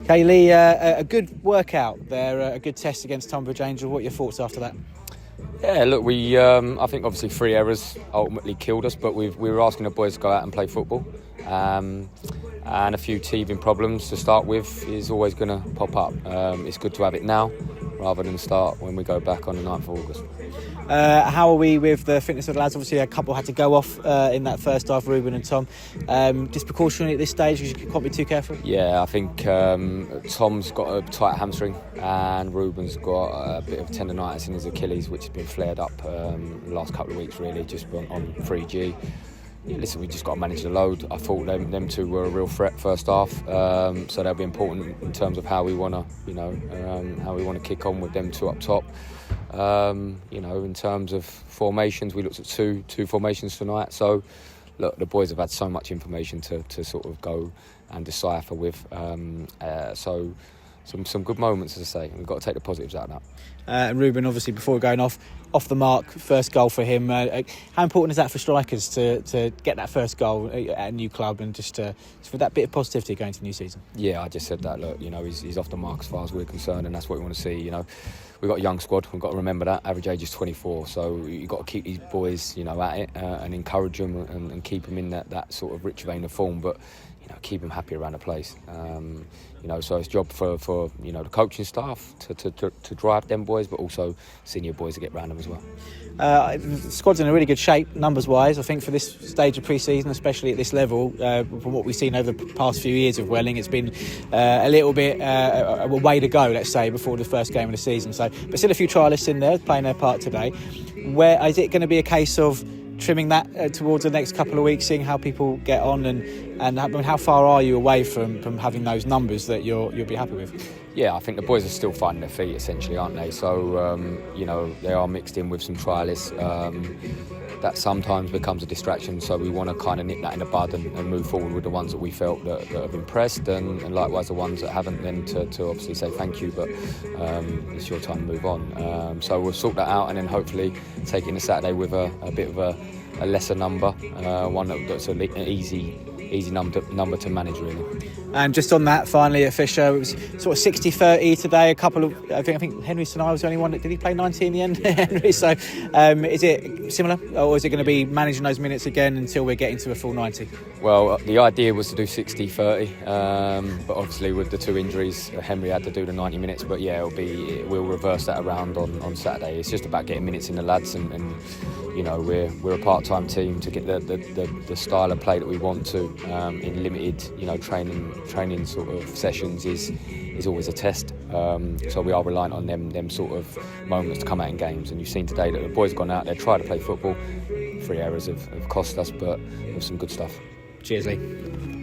Okay, Lee, a good workout there, a good test against Tonbridge Angels. What are your thoughts after that? Yeah, look, I think obviously 3 errors ultimately killed us, but we were asking the boys to go out and play football. And a few teething problems to start with is always going to pop up. It's good to have it now rather than start when we go back on the 9th of August. How are we with the fitness of the lads? Obviously, a couple had to go off in that first half, Ruben and Tom. Just precautionary at this stage because you can't be too careful? Yeah, I think Tom's got a tight hamstring and Ruben's got a bit of tendonitis in his Achilles, which has been flared up the last couple of weeks, really, just on 3G. Yeah, listen, we just got to manage the load. I thought them two were a real threat first half, so they'll be important in terms of how we want to kick on with them two up top. In terms of formations, we looked at two formations tonight. So, look, the boys have had so much information to sort of go and decipher with. So, some good moments, as I say. We've got to take the positives out of that. And Ruben, obviously, before going off the mark, first goal for him. How important is that for strikers to get that first goal at a new club and just for that bit of positivity going to the new season? Yeah, I just said that. Look, he's off the mark as far as we're concerned, and that's what we want to see. We've got a young squad. We've got to remember that average age is 24. So you've got to keep these boys, at it and encourage them and keep them in that sort of rich vein of form. But keep them happy around the place. So it's job for the coaching staff to drive them boys, but also senior boys to get round them as well. The squad's in a really good shape, numbers-wise. I think for this stage of pre-season, especially at this level, from what we've seen over the past few years of Welling, it's been a little bit a way to go, let's say, before the first game of the season. So, but still a few trialists in there playing their part today. Where is it going to be a case of trimming that towards the next couple of weeks, seeing how people get on, and how far are you away from having those numbers that you'll be happy with? Yeah, I think the boys are still finding their feet, essentially, aren't they? So, they are mixed in with some trialists. That sometimes becomes a distraction, so we want to kind of nip that in the bud and move forward with the ones that we felt that have impressed, and likewise the ones that haven't, then to obviously say thank you, but it's your time to move on. So we'll sort that out and then hopefully take it into Saturday with a bit of a lesser number, one that's an easy number to manage, really. And just on that, finally at Fisher, it was sort of 60-30 today. I think Henry Sinai was the only one did he play 90 in the end, Henry? So is it similar, or is it going to be managing those minutes again until we're getting to a full 90? Well, the idea was to do 60-30, but obviously with the two injuries, Henry had to do the 90 minutes. But yeah, we'll reverse that around on Saturday. It's just about getting minutes in the lads, and we're a part-time team to get the style of play that we want to in limited training sort of sessions is always a test. So we are reliant on them sort of moments to come out in games. And you've seen today that the boys have gone out there, tried to play football. 3 errors have cost us, but with some good stuff. Cheers, Lee.